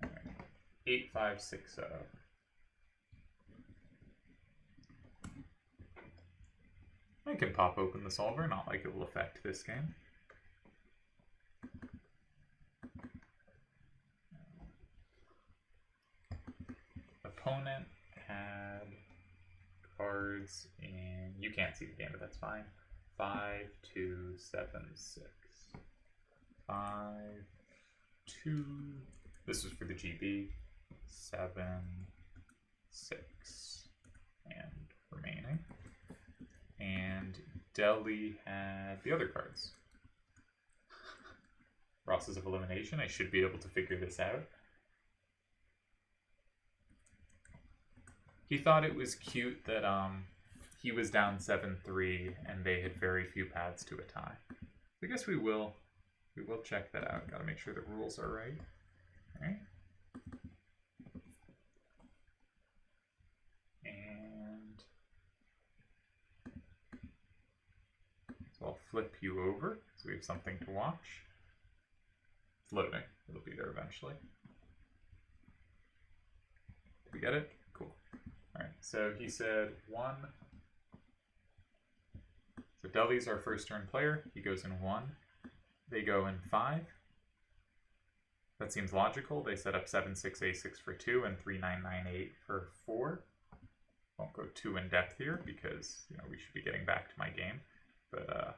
All right. 8560. I can pop open the solver, not like it will affect this game. Opponent had cards in, you can't see the game, but that's fine. 5, 2, 7, 6. 5, 2. This was for the GB. 7, 6, and remaining. And Deli had the other cards. Process of elimination. I should be able to figure this out. He thought it was cute that he was down 7-3 and they had very few paths to a tie. I guess we will check that out. Gotta make sure the rules are right. Alright. And so I'll flip you over so we have something to watch. It's loading. It'll be there eventually. Did we get it? Cool. Alright, so he said 1. So Deli's our first turn player. He goes in 1. They go in 5. That seems logical. They set up 7-6-A6 for 2 and 3-9-9-8 for 4. Won't go too in depth here because we should be getting back to my game. But I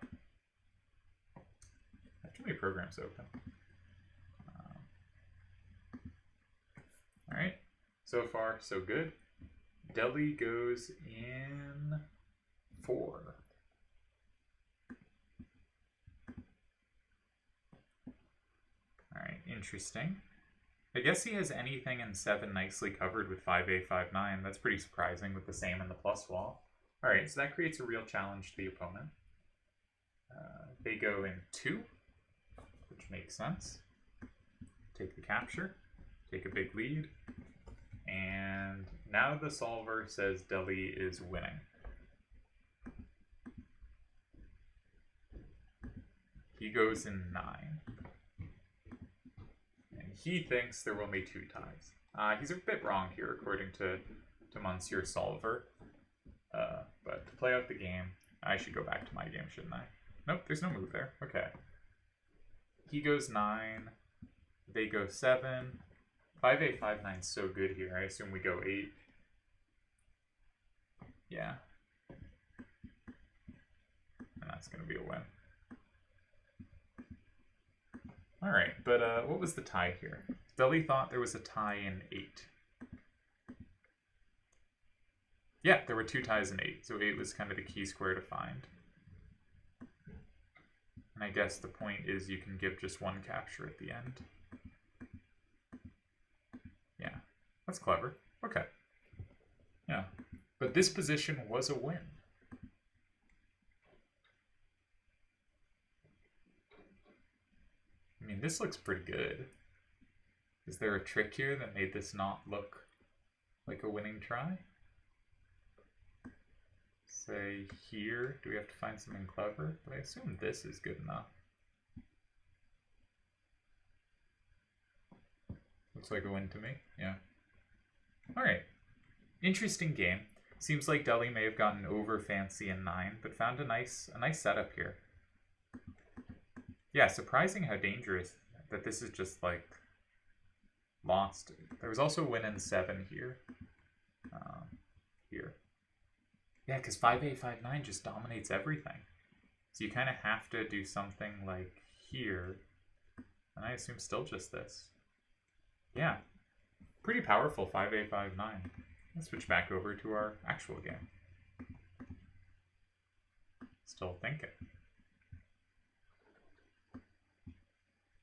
have too many programs open. All right, so far so good. Deli goes in 4. Alright, interesting. I guess he has anything in 7 nicely covered with 5A, 5-9. That's pretty surprising with the same in the plus wall. Alright, so that creates a real challenge to the opponent. They go in 2, which makes sense. Take the capture, take a big lead, and now the solver says Deli is winning. He goes in 9. He thinks there will be 2 ties. He's a bit wrong here, according to Monsieur Solver. But to play out the game, I should go back to my game, shouldn't I? Nope, there's no move there. Okay. He goes 9. They go 7. 5-8, 5-9 is so good here. I assume we go 8. Yeah. And that's going to be a win. Alright, but what was the tie here? Deli thought there was a tie in 8. Yeah, there were 2 ties in 8, so 8 was kind of the key square to find. And I guess the point is you can give just 1 capture at the end. Yeah, that's clever. Okay. Yeah, but this position was a win. I mean, this looks pretty good. Is there a trick here that made this not look like a winning try? Say here, do we have to find something clever? But I assume this is good enough. Looks like a win to me, yeah. Alright, interesting game. Seems like Deli may have gotten over fancy in 9, but found a nice setup here. Yeah, surprising how dangerous that this is just like lost. There was also a win in 7 here. Here. Yeah, because 5-8, 5-9 just dominates everything. So you kind of have to do something like here. And I assume still just this. Yeah. Pretty powerful 5-8, 5-9. Let's switch back over to our actual game. Still thinking.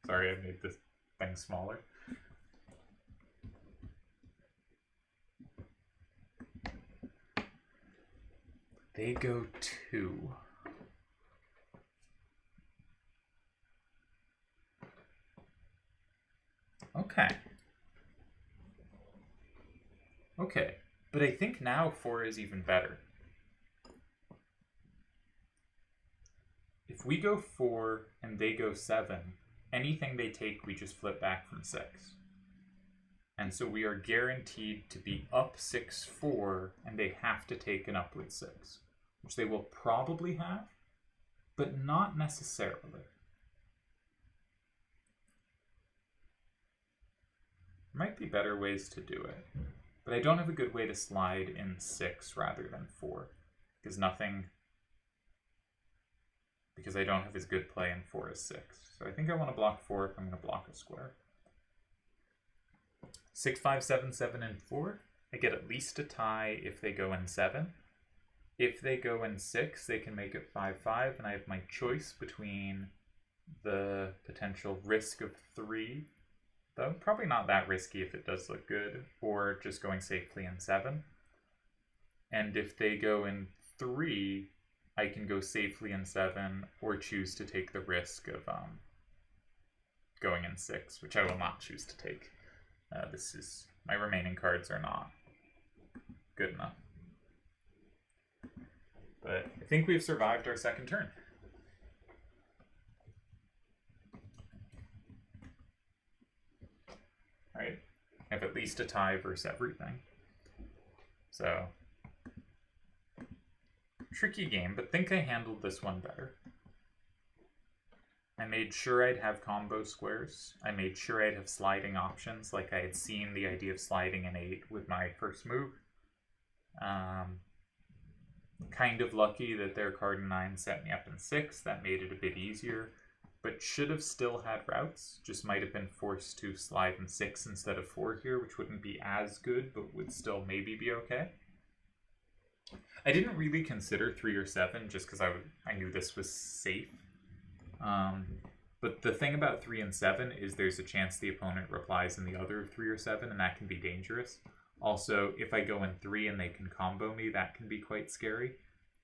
Sorry, I made this thing smaller. They go 2. Okay. Okay, but I think now 4 is even better. If we go 4 and they go 7, anything they take, we just flip back from 6. And so we are guaranteed to be up 6-4, and they have to take an upward 6, which they will probably have, but not necessarily. Might be better ways to do it, but I don't have a good way to slide in 6 rather than 4, because I don't have as good play in 4 as 6. So I think I want to block 4 if I'm going to block a square. 6, 5, 7, 7, and 4. I get at least a tie if they go in 7. If they go in 6, they can make it 5, 5, and I have my choice between the potential risk of 3, though probably not that risky if it does look good, or just going safely in 7. And if they go in 3, I can go safely in 7 or choose to take the risk of going in 6, which I will not choose to take. My remaining cards are not good enough. But I think we've survived our second turn. Right? I have at least a tie versus everything. So, tricky game, but think I handled this one better. I made sure I'd have combo squares. I made sure I'd have sliding options, like I had seen the idea of sliding an 8 with my first move. Kind of lucky that their card in 9 set me up in 6. That made it a bit easier, but should have still had routes. Just might have been forced to slide in 6 instead of 4 here, which wouldn't be as good, but would still maybe be okay. I didn't really consider 3 or 7 just because I knew this was safe. But the thing about 3 and 7 is there's a chance the opponent replies in the other 3 or 7, and that can be dangerous. Also, if I go in 3 and they can combo me, that can be quite scary.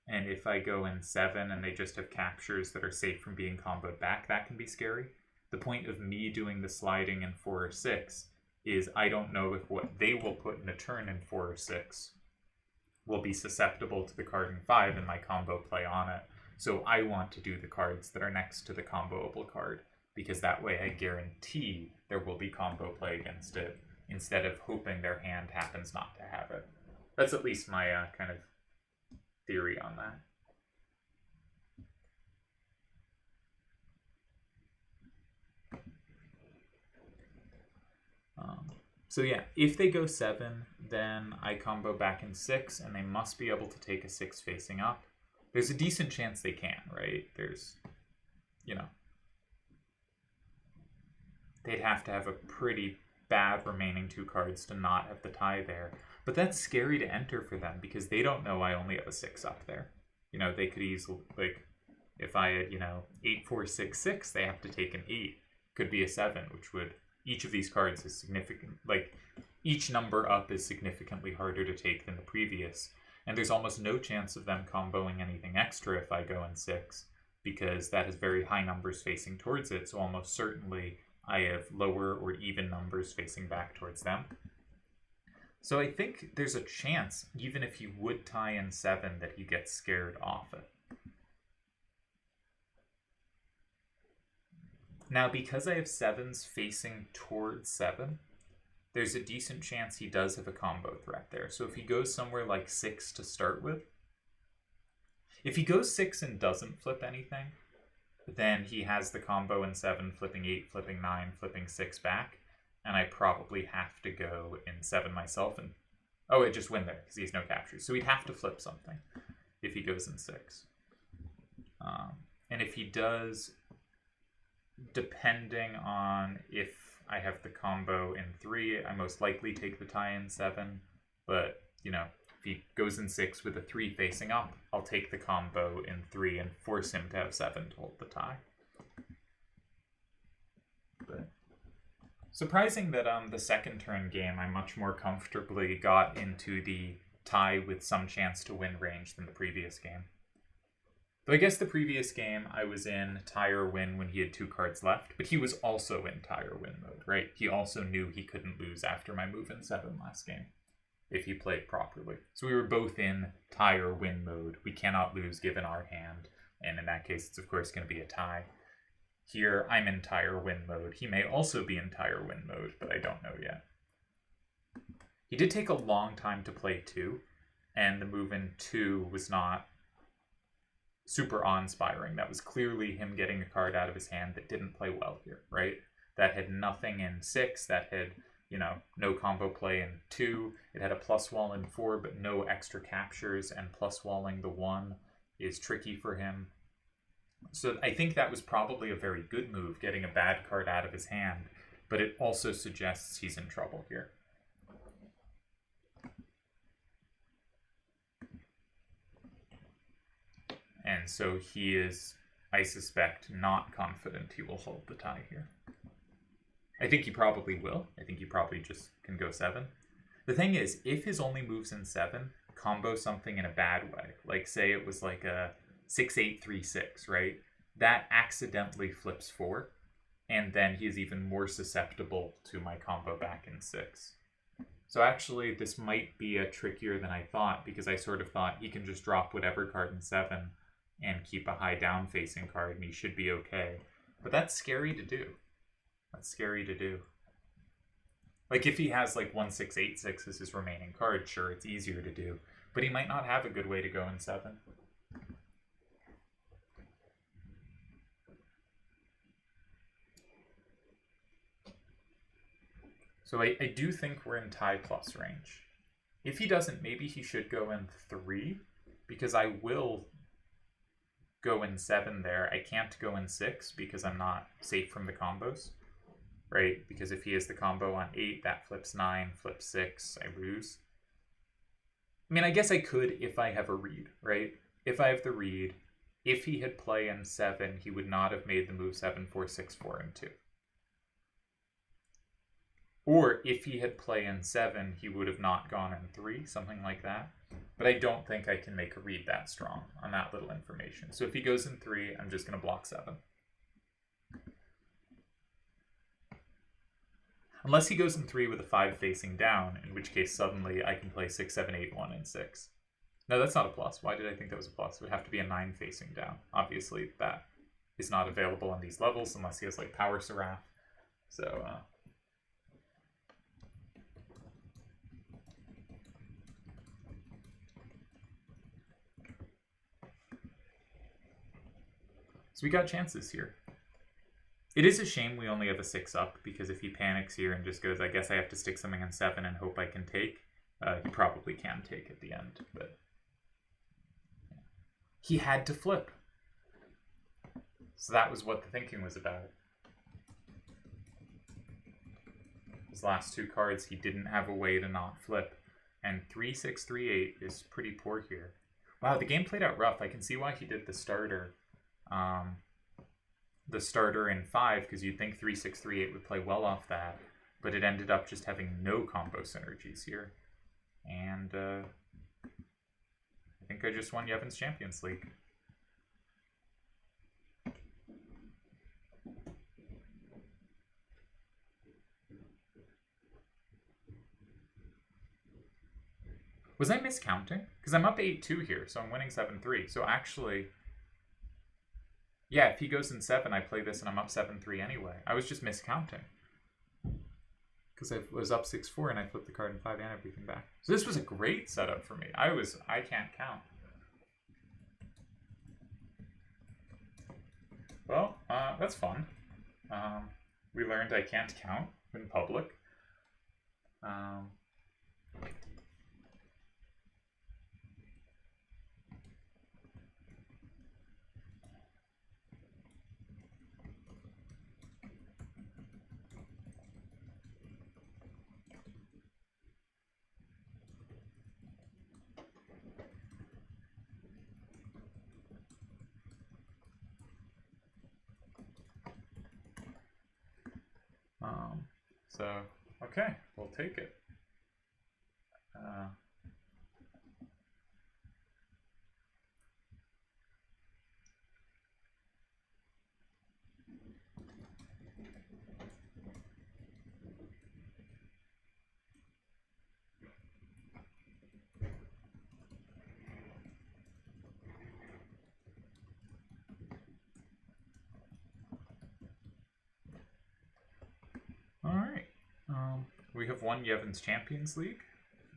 And if I go in 7 and they just have captures that are safe from being comboed back, that can be scary. The point of me doing the sliding in 4 or 6 is I don't know if what they will put in a turn in 4 or 6 will be susceptible to the card in 5 and my combo play on it. So I want to do the cards that are next to the comboable card, because that way I guarantee there will be combo play against it, instead of hoping their hand happens not to have it. That's at least my kind of theory on that. So yeah, if they go 7, then I combo back in 6, and they must be able to take a 6 facing up. There's a decent chance they can, right? There's, they'd have to have a pretty bad remaining 2 cards to not have the tie there. But that's scary to enter for them, because they don't know I only have a 6 up there. They could easily, if I had, 8, 4, 6, 6, they have to take an 8. Could be a 7, which would, each of these cards is significant, each number up is significantly harder to take than the previous. And there's almost no chance of them comboing anything extra if I go in 6, because that has very high numbers facing towards it, so almost certainly I have lower or even numbers facing back towards them. So I think there's a chance, even if he would tie in 7, that he gets scared off it. Now, because I have 7s facing towards 7, there's a decent chance he does have a combo threat there. So if he goes somewhere like 6 to start with, if he goes 6 and doesn't flip anything, then he has the combo in 7, flipping 8, flipping 9, flipping 6 back, and I probably have to go in 7 myself, and I just win there because he has no captures. So he'd have to flip something if he goes in 6. And if he does, depending on if I have the combo in 3, I most likely take the tie in 7, but, if he goes in 6 with a 3 facing up, I'll take the combo in 3 and force him to have 7 to hold the tie. But surprising that the second turn game I much more comfortably got into the tie with some chance to win range than the previous game. Though I guess the previous game I was in tie or win when he had 2 cards left, but he was also in tie or win mode, right? He also knew he couldn't lose after my move in 7 last game, if he played properly. So we were both in tie or win mode. We cannot lose given our hand, and in that case it's of course going to be a tie. Here I'm in tie or win mode. He may also be in tie or win mode, but I don't know yet. He did take a long time to play 2, and the move in 2 was not super awe-inspiring. That was clearly him getting a card out of his hand that didn't play well here, right? That had nothing in 6, that had, no combo play in 2. It had a plus wall in 4, but no extra captures, and plus walling the 1 is tricky for him. So I think that was probably a very good move, getting a bad card out of his hand, but it also suggests he's in trouble here. And so he is, I suspect, not confident he will hold the tie here. I think he probably will. I think he probably just can go 7. The thing is, if his only move's in 7, combo something in a bad way. Like, say it was like a 6-8-3-6, right? That accidentally flips 4, and then he is even more susceptible to my combo back in 6. So actually, this might be a trickier than I thought, because I sort of thought he can just drop whatever card in 7 and keep a high down-facing card, and he should be okay. But that's scary to do. That's scary to do. Like, if he has, like, 1-6-8-6 as his remaining card, sure, it's easier to do. But he might not have a good way to go in 7. So I do think we're in tie plus range. If he doesn't, maybe he should go in 3, because I will go in 7 there. I can't go in 6 because I'm not safe from the combos, right? Because if he has the combo on 8, that flips 9, flips 6, I lose. I mean, I guess I could if I have a read, right? If I have the read, if he had play in 7, he would not have made the move 7-4-6-4 and 2. Or if he had play in 7, he would have not gone in 3, something like that. But I don't think I can make a read that strong on that little information. So if he goes in 3, I'm just going to block 7. Unless he goes in 3 with a 5 facing down, in which case suddenly I can play 6, 7, 8, 1, and 6. No, that's not a plus. Why did I think that was a plus? It would have to be a 9 facing down. Obviously, that is not available on these levels unless he has, like, Power Seraph. So, So we got chances here. It is a shame we only have a 6 up, because if he panics here and just goes, I guess I have to stick something in 7 and hope I can take, he probably can take at the end, but he had to flip. So that was what the thinking was about. His last 2 cards, he didn't have a way to not flip, and 3-6-3-8 is pretty poor here. Wow, the game played out rough. I can see why he did the starter. The starter in 5, because you'd think 3-6-3-8 would play well off that, but it ended up just having no combo synergies here. And I think I just won Yevon's Champions League. Was I miscounting? Because I'm up 8-2 here, so I'm winning 7-3. So actually, yeah, if he goes in 7, I play this and I'm up 7-3 anyway. I was just miscounting. Because I was up 6-4 and I flipped the card in 5 and everything back. So this was a great setup for me. I can't count. Well, that's fun. We learned I can't count in public. So, okay, we'll take it. Alright. We have won Yevon's Champions League.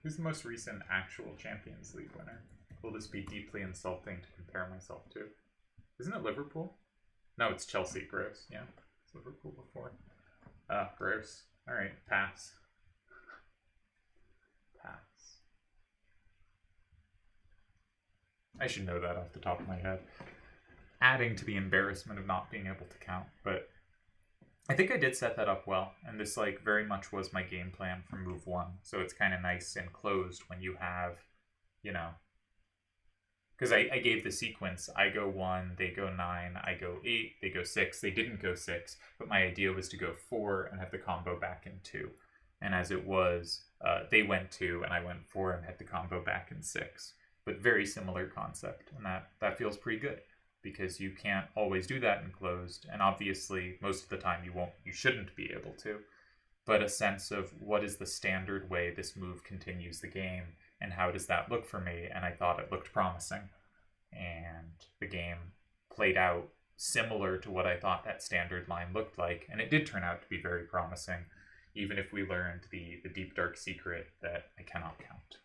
Who's the most recent actual Champions League winner? Will this be deeply insulting to compare myself to? Isn't it Liverpool? No, it's Chelsea. Gross. Yeah, it's Liverpool before. Gross. Alright, pass. Pass. I should know that off the top of my head. Adding to the embarrassment of not being able to count, but I think I did set that up well, and this like very much was my game plan for move 1, so it's kind of nice and closed when you have, you know, because I gave the sequence, I go 1, they go 9, I go 8, they go 6, they didn't go 6, but my idea was to go 4 and have the combo back in 2. And as it was, they went 2 and I went 4 and had the combo back in 6. But very similar concept, and that feels pretty good because you can't always do that in closed, and obviously most of the time you shouldn't be able to. But a sense of what is the standard way this move continues the game, and how does that look for me? And I thought it looked promising, and the game played out similar to what I thought that standard line looked like, and it did turn out to be very promising, even if we learned the deep dark secret that I cannot count.